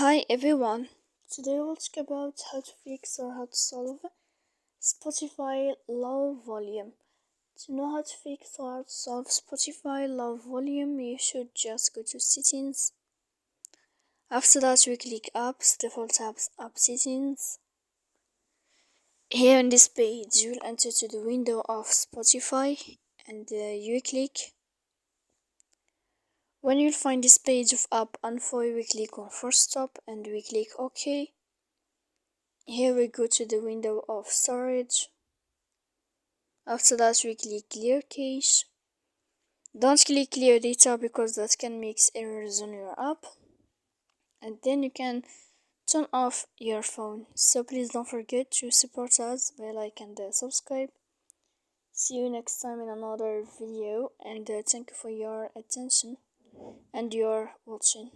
Hi everyone. Today we'll talk about how to fix or how to solve Spotify low volume. To know how to fix or how to solve Spotify low volume, you should just go to settings. After that, we click apps, default apps, app settings. Here on this page, you'll enter to the window of Spotify and you click. When you'll find this page of app info, we click on force stop and we click OK. Here we go to the window of storage. After that, we click clear cache. Don't click clear data because that can mix errors on your app. And then you can turn off your phone. So please don't forget to support us by like and subscribe. See you next time in another video, and thank you for your attention and your watching.